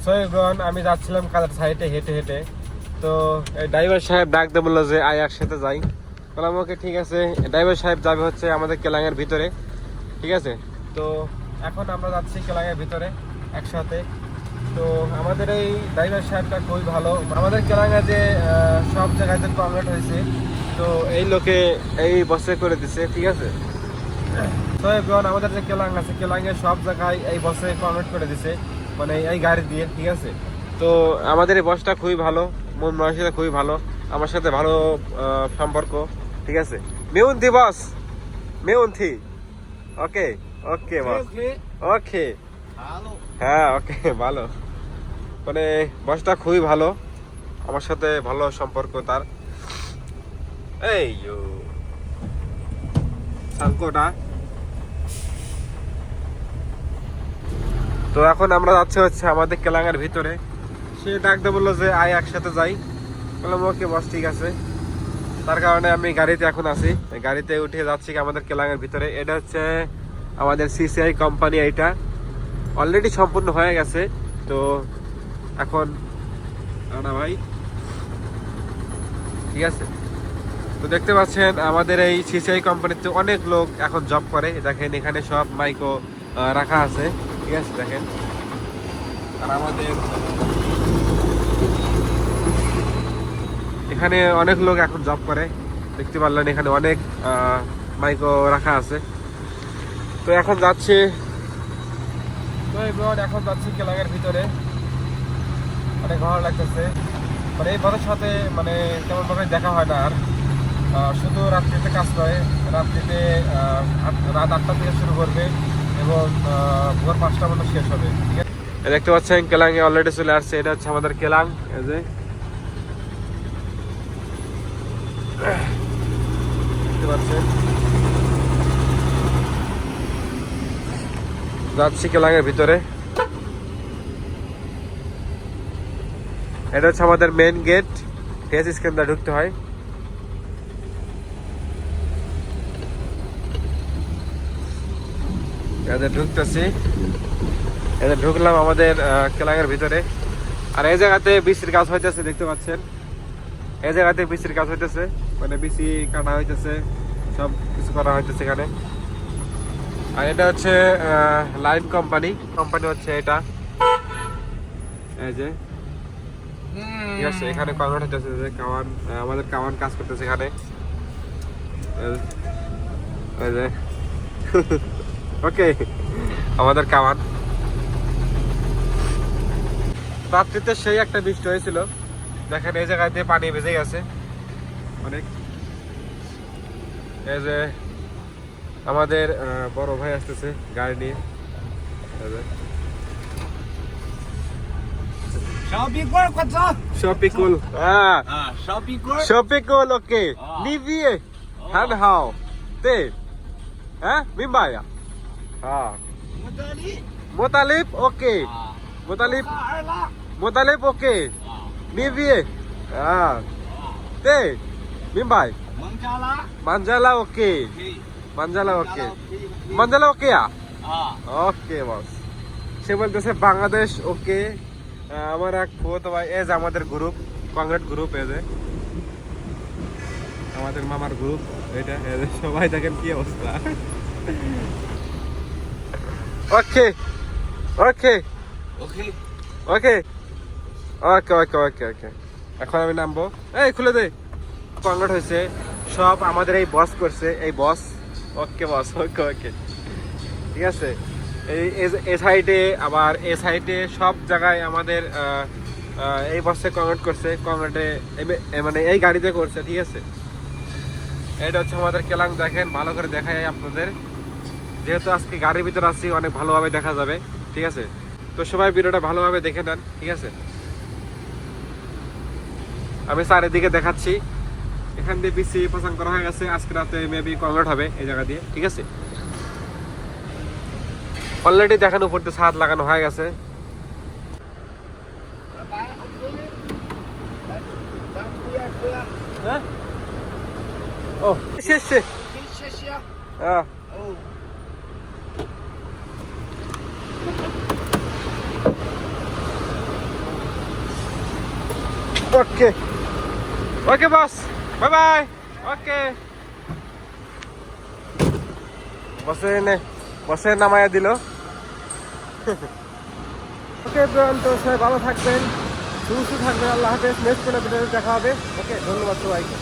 So everyone, আমি যাচ্ছিলাম colour সাইডে হেঁটে হেঁটে। তো ড্রাইভার সাহেব ডাক দিয়ে বললো যে আয় একসাথে যাই। বললাম ওকে ঠিক আছে। ড্রাইভার সাহেব যাবে হচ্ছে আমাদের কেলাঙের ভিতরে, ঠিক আছে। তো এখন আমরা যাচ্ছি কেলাঙের ভিতরে একসাথে। তো আমাদের এই ড্রাইভার সাহেবটা খুবই ভালো। আমাদের কেলাঙে যে সব জায়গাতে কংক্রিট হয়েছে, তো এই লোকে এই বসে করে দিছে, ঠিক আছে। তো এভরিওয়ান, আমাদের যে কেলাং আছে, কেলাঙে সব জায়গায় এই বসে কংক্রিট করে দিছে, মানে এই গাড়ি দিয়ে, ঠিক আছে। তো আমাদের এই বসটা খুবই ভালো, মন মানসিকতা খুবই ভালো, আমার সাথে ভালো সম্পর্ক, ঠিক আছে। মেউন্থি বস, মেউন্থি। ওকে ওকে বস, ওকে হ্যাঁ ওকে ভালো। মানে বসটা খুবই ভালো, আমার সাথে ভালো সম্পর্ক তার। এই সাংকোটা। তো এখন আমরা যাচ্ছি হচ্ছে আমাদের কেলাঙের ভিতরে। সে ডাকতে বললো যে আয় একসাথে যাই। বললাম ওকে বস ঠিক আছে। তার কারণে আমি গাড়িতে এখন আছি, গাড়িতে উঠে যাচ্ছি আমাদের কেলাঙের ভিতরে। এটা হচ্ছে আমাদের সিসিআই কোম্পানি, এইটা অলরেডি সম্পূর্ণ হয়ে গেছে। তো এখন না ভাই, ঠিক আছে। তো দেখতে পাচ্ছেন আমাদের এই সিসিআই কোম্পানিতে অনেক লোক এখন জব করে। দেখেন এখানে সব মাইকো রাখা আছে, ঠিক আছে। দেখেন, আর আমাদের এখানে অনেক লোক এখন জব করে, দেখতে পারলেন এখানে অনেক মাইকো রাখা আছে। তো এখন যাচ্ছি, তো এখন যাচ্ছি কেলাঙের ভিতরে। অনেক ভালো লাগতেছে, মানে এই বড়ের সাথে মানে তেমন ভাবে দেখা হয় না আর। শুধু রাত্রিতে কাজ করে, রাত্রিতে রাত 8টা থেকে শুরু করবে এবং ভোর 5টা মতো শেষ হবে, ঠিক আছে। দেখতে পাচ্ছেন কেলাঙে অলরেডি চলে আসছে। এটা হচ্ছে আমাদের কেলাং, এই যে দেখতে পাচ্ছেন। যাচ্ছি কেলাঙের ভিতরে। এটা হচ্ছে আমাদের মেন গেট, টেস স্ক্যান ঢুকতে হয়। ঢুকতেছি, এদের ঢুকলাম আমাদের কেলাঙের ভিতরে। আর এই জায়গাতে বিসির কাজ হইতেছে, দেখতে পাচ্ছেন। এই জায়গাতে বিসির কাজ হইতেছে, মানে বিসি কাটা হইতেছে, সব কিছু করা হইতেছে এখানে। আর এটা হচ্ছে লাইন কোম্পানি, কোম্পানি হচ্ছে এটা, এই যে ঠিক আছে। এখানে কনভার্ট হইতেছে যে কাওয়ান, আমাদের কাওয়ান কাজ করতেছে এখানে, এই যে ওকে আমাদের কাওয়ান। রাত্রিতে সেই একটা বৃষ্টি হয়েছিল, দেখেন এই জায়গায় দিয়ে পানি ভেজে গেছে অনেক। এই যে আমাদের বড় ভাই আসতেছে গাড়ি নিয়ে, Shopikul. Shopikul, okay. Ni vie. Han hao. Te. Mimbaya. Motalip, okay. Motalip, okay. Ni vie. Te. Mimbai. Manjala, okay. Manjala, okay. Manjala, okay. Okay, boss. সে বলতেছে বাংলাদেশ ওকে। আমার এক ফোতো ভাই, এজ আমাদের গ্রুপ, কংগ্রেট গ্রুপ, এজ আমাদের মামার গ্রুপ এটা, সবাই দেখেন কি অবস্থা। ওকে ওকে ওকে ওকে ওকে ওকে ওকে ওকে এখন আমি নামবো। এই খুলে দে। কংগ্রেট হয়েছে সব আমাদের এই বস করছে, এই বস। ওকে বস, ওকে ওকে ঠিক আছে। এই সাইডে আবার এই সাইডে সব জায়গায় আমাদের এই বসে কংক্রিট করছে, কংক্রিটে মানে এই গাড়িতে করছে, ঠিক আছে। এটা হচ্ছে আমাদের কেলাং, দেখেন ভালো করে দেখা যায় আপনাদের, যেহেতু আজকে গাড়ির ভিতরে আছি অনেক ভালোভাবে দেখা যাবে, ঠিক আছে। তো সবাই ভিডিওটা ভালোভাবে দেখে নেন, ঠিক আছে। আমি চারিদিকে দেখাচ্ছি, এখান দিয়ে বিসি পছন্দ করা হয়ে গেছে, আজকে রাতে মেবি কংক্রিট হবে এই জায়গা দিয়ে, ঠিক আছে। অলরেডি দেখানো উপর দিয়ে ছাদ লাগানো হয়ে গেছে। ও শেষ হ্যাঁ। ওকে ওকে বস, বাই বাই। ওকে বসে নামায়া দিল। ওকে এভরিওয়ান, তো সবাই ভালো থাকবেন, সুস্থ থাকবেন, আল্লাহ হাফেজ। নেক্সট কোনো ভিডিওতে দেখা হবে। ওকে, ধন্যবাদ সবাইকে।